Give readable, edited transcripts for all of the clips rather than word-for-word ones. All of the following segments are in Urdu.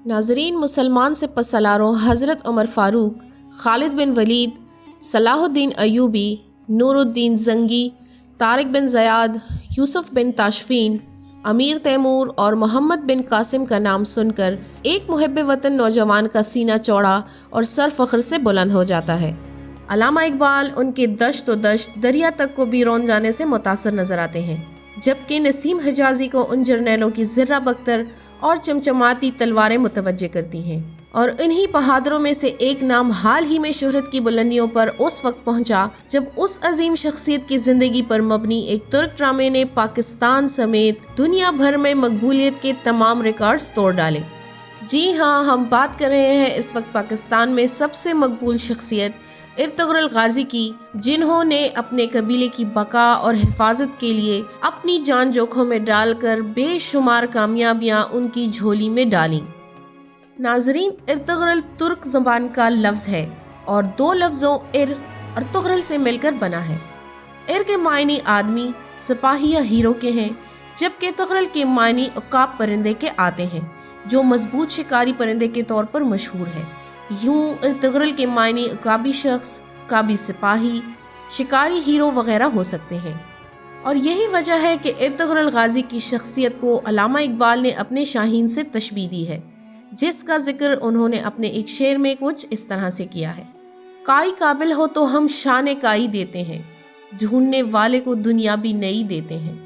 ناظرین، مسلمان سے پسلاروں حضرت عمر فاروق، خالد بن ولید، صلاح الدین ایوبی، نور الدین زنگی، طارق بن زیاد، یوسف بن تاشفین، امیر تیمور اور محمد بن قاسم کا نام سن کر ایک محب وطن نوجوان کا سینہ چوڑا اور سر فخر سے بلند ہو جاتا ہے۔ علامہ اقبال ان کے دشت و دشت دریا تک کو بیرون جانے سے متاثر نظر آتے ہیں، جبکہ نسیم حجازی کو ان جرنیلوں کی زرہ بختر اور چمچماتی تلواریں متوجہ کرتی ہیں۔ اور انہی بہادروں میں سے ایک نام حال ہی میں شہرت کی بلندیوں پر اس وقت پہنچا جب اس عظیم شخصیت کی زندگی پر مبنی ایک ترک ڈرامے نے پاکستان سمیت دنیا بھر میں مقبولیت کے تمام ریکارڈز توڑ ڈالے۔ جی ہاں، ہم بات کر رہے ہیں اس وقت پاکستان میں سب سے مقبول شخصیت ارطغرل غازی کی، جنہوں نے اپنے قبیلے کی بقا اور حفاظت کے لیے اپنی جان جوکھوں میں ڈال کر بے شمار کامیابیاں ان کی جھولی میں ڈالیں۔ ناظرین، ارطغرل ترک زبان کا لفظ ہے اور دو لفظوں اور تغرل سے مل کر بنا ہے۔ کے معنی آدمی، سپاہی یا ہیرو کے ہیں، جبکہ تغرل کے معنی عقاب پرندے کے آتے ہیں، جو مضبوط شکاری پرندے کے طور پر مشہور ہے۔ یوں ارطغرل کے معنی عقابی شخص، عقابی سپاہی، شکاری ہیرو وغیرہ ہو سکتے ہیں۔ اور یہی وجہ ہے کہ ارطغرل غازی کی شخصیت کو علامہ اقبال نے اپنے شاہین سے تشبیہ دی ہے، جس کا ذکر انہوں نے اپنے ایک شعر میں کچھ اس طرح سے کیا ہے: کائی قابل ہو تو ہم شان کائی دیتے ہیں، ڈھونڈنے والے کو دنیا بھی نئی دیتے ہیں۔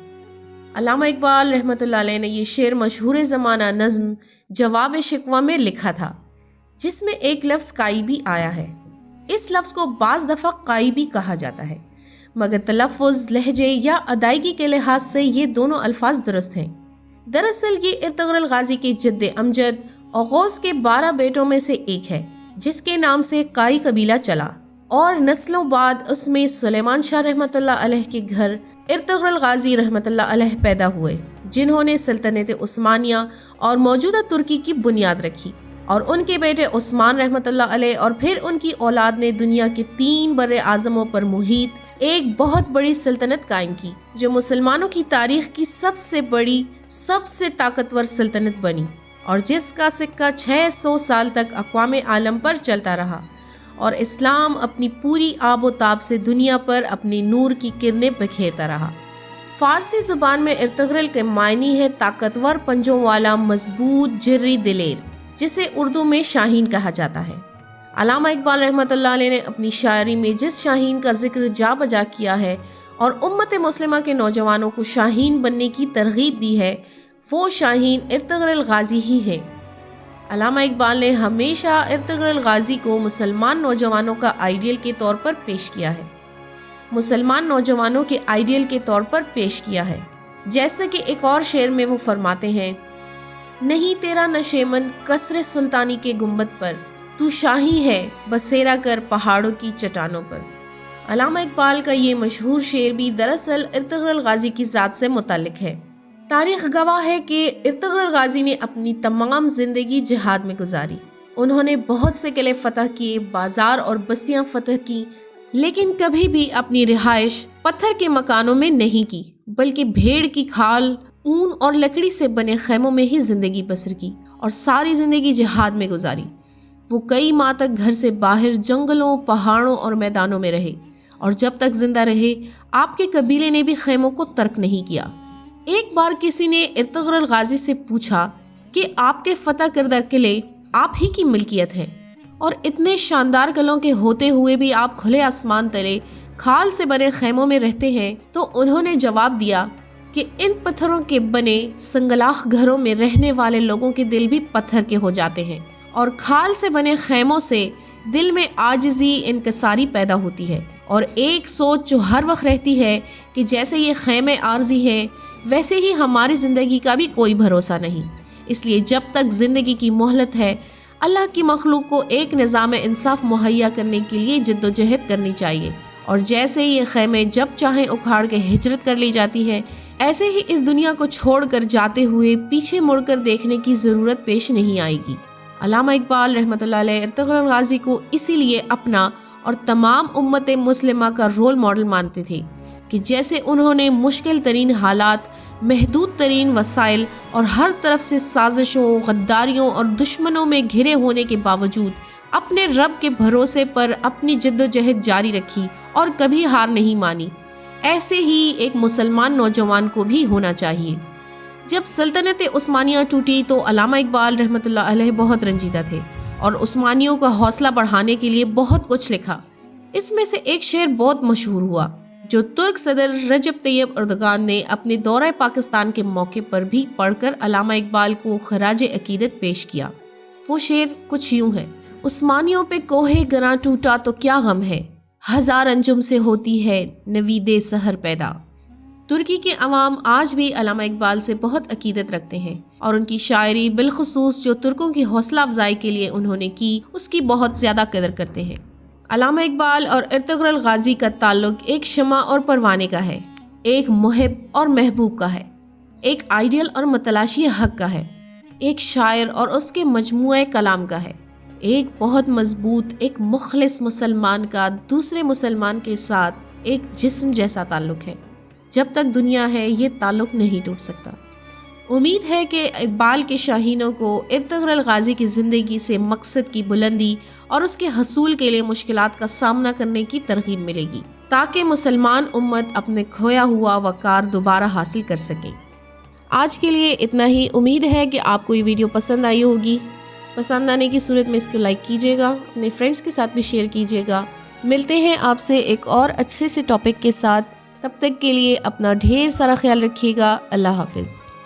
علامہ اقبال رحمۃ اللہ علیہ نے یہ شعر مشہور زمانہ نظم جواب شکوہ میں لکھا تھا، جس میں ایک لفظ کائی بھی آیا ہے۔ اس لفظ کو بعض دفعہ کائی بھی کہا جاتا ہے، مگر تلفظ، لہجے یا ادائیگی کے لحاظ سے یہ دونوں الفاظ درست ہیں۔ دراصل یہ ارطغرل غازی کے جد امجد اوغوث کے 12 بیٹوں میں سے ایک ہے، جس کے نام سے کائی قبیلہ چلا، اور نسلوں بعد اس میں سلیمان شاہ رحمۃ اللہ علیہ کے گھر ارطغرل غازی رحمۃ اللہ علیہ پیدا ہوئے، جنہوں نے سلطنت عثمانیہ اور موجودہ ترکی کی بنیاد رکھی، اور ان کے بیٹے عثمان رحمۃ اللہ علیہ اور پھر ان کی اولاد نے دنیا کے 3 بر اعظموں پر محیط ایک بہت بڑی سلطنت قائم کی، جو مسلمانوں کی تاریخ کی سب سے بڑی، سب سے طاقتور سلطنت بنی، اور جس کا سکہ 600 سال تک اقوام عالم پر چلتا رہا، اور اسلام اپنی پوری آب و تاب سے دنیا پر اپنی نور کی کرنیں بکھیرتا رہا۔ فارسی زبان میں ارطغرل کے معنی ہے طاقتور پنجوں والا، مضبوط، جری، دلیر، جسے اردو میں شاہین کہا جاتا ہے۔ علامہ اقبال رحمۃ اللہ علیہ نے اپنی شاعری میں جس شاہین کا ذکر جا بجا کیا ہے اور امت مسلمہ کے نوجوانوں کو شاہین بننے کی ترغیب دی ہے، وہ شاہین ارطغرل غازی ہی ہے۔ علامہ اقبال نے ہمیشہ ارطغرل غازی کو مسلمان نوجوانوں کا آئیڈیل کے طور پر پیش کیا ہے، مسلمان نوجوانوں کے آئیڈیل کے طور پر پیش کیا ہے، جیسا کہ ایک اور شعر میں وہ فرماتے ہیں: نہیں تیرا نشیمن قصر سلطانی کے گنبد پر، تو شاہی ہے بسیرا کر پہاڑوں کی چٹانوں پر۔ علامہ اقبال کا یہ مشہور شعر بھی دراصل ارطغرل غازی کی ذات سے متعلق ہے۔ تاریخ گواہ ہے کہ ارطغرل غازی نے اپنی تمام زندگی جہاد میں گزاری۔ انہوں نے بہت سے قلعے فتح کیے، بازار اور بستیاں فتح کی، لیکن کبھی بھی اپنی رہائش پتھر کے مکانوں میں نہیں کی، بلکہ بھیڑ کی کھال، اون اور لکڑی سے بنے خیموں میں ہی زندگی بسر کی، اور ساری زندگی جہاد میں گزاری۔ وہ کئی ماہ تک گھر سے باہر جنگلوں، پہاڑوں اور میدانوں میں رہے، اور جب تک زندہ رہے آپ کے قبیلے نے بھی خیموں کو ترک نہیں کیا۔ ایک بار کسی نے ارطغرل غازی سے پوچھا کہ آپ کے فتح کردہ قلعے آپ ہی کی ملکیت ہیں، اور اتنے شاندار قلعوں کے ہوتے ہوئے بھی آپ کھلے آسمان تلے کھال سے بنے خیموں میں رہتے ہیں؟ تو انہوں نے جواب دیا کہ ان پتھروں کے بنے سنگلاخ گھروں میں رہنے والے لوگوں کے دل بھی پتھر کے ہو جاتے ہیں، اور کھال سے بنے خیموں سے دل میں عاجزی، انکساری پیدا ہوتی ہے، اور ایک سوچ جو ہر وقت رہتی ہے کہ جیسے یہ خیمے عارضی ہیں، ویسے ہی ہماری زندگی کا بھی کوئی بھروسہ نہیں۔ اس لیے جب تک زندگی کی مہلت ہے، اللہ کی مخلوق کو ایک نظام انصاف مہیا کرنے کے لیے جد و جہد کرنی چاہیے، اور جیسے یہ خیمے جب چاہیں اکھاڑ کے ہجرت کر لی جاتی ہے، ایسے ہی اس دنیا کو چھوڑ کر جاتے ہوئے پیچھے مڑ کر دیکھنے کی ضرورت پیش نہیں آئے گی۔ علامہ اقبال رحمۃ اللہ علیہ ارطغرل غازی کو اسی لیے اپنا اور تمام امت مسلمہ کا رول ماڈل مانتے تھے کہ جیسے انہوں نے مشکل ترین حالات محدود ترین وسائل اور ہر طرف سے سازشوں، غداریوں اور دشمنوں میں گھرے ہونے کے باوجود اپنے رب کے بھروسے پر اپنی جد و جہد جاری رکھی اور کبھی ہار نہیں مانی۔ ایسے ہی ایک مسلمان نوجوان کو بھی ہونا چاہیے۔ جب سلطنت عثمانیہ ٹوٹی تو علامہ اقبال رحمۃ اللہ علیہ بہت رنجیدہ تھے اور عثمانیوں کا حوصلہ بڑھانے کے لیے بہت کچھ لکھا۔ اس میں سے ایک شعر بہت مشہور ہوا جو ترک صدر رجب طیب اردگان نے اپنے دورہ پاکستان کے موقع پر بھی پڑھ کر علامہ اقبال کو خراج عقیدت پیش کیا۔ وہ شعر کچھ یوں ہے: عثمانیوں پہ کوہ گراں ٹوٹا تو کیا غم ہے، ہزار انجم سے ہوتی ہے نوید سحر پیدا۔ ترکی کے عوام آج بھی علامہ اقبال سے بہت عقیدت رکھتے ہیں اور ان کی شاعری بالخصوص جو ترکوں کی حوصلہ افزائی کے لیے انہوں نے کی اس کی بہت زیادہ قدر کرتے ہیں۔ علامہ اقبال اور ارطغرل غازی کا تعلق ایک شمع اور پروانے کا ہے، ایک محب اور محبوب کا ہے، ایک آئیڈیل اور متلاشی حق کا ہے، ایک شاعر اور اس کے مجموعہ کلام کا ہے، ایک بہت مضبوط، ایک مخلص مسلمان کا دوسرے مسلمان کے ساتھ ایک جسم جیسا تعلق ہے۔ جب تک دنیا ہے یہ تعلق نہیں ٹوٹ سکتا۔ امید ہے کہ اقبال کے شاہینوں کو ارطغرل غازی کی زندگی سے مقصد کی بلندی اور اس کے حصول کے لیے مشکلات کا سامنا کرنے کی ترغیب ملے گی تاکہ مسلمان امت اپنے کھویا ہوا وقار دوبارہ حاصل کر سکیں۔ آج کے لیے اتنا ہی۔ امید ہے کہ آپ کو یہ ویڈیو پسند آئی ہوگی۔ پسند آنے کی صورت میں اس کو لائک کیجیے گا، اپنے فرینڈس کے ساتھ بھی شیئر کیجیے گا۔ ملتے ہیں آپ سے ایک اور اچھے سے ٹاپک کے ساتھ، تب تک کے لیے اپنا ڈھیر سارا خیال رکھیے گا۔ اللہ حافظ۔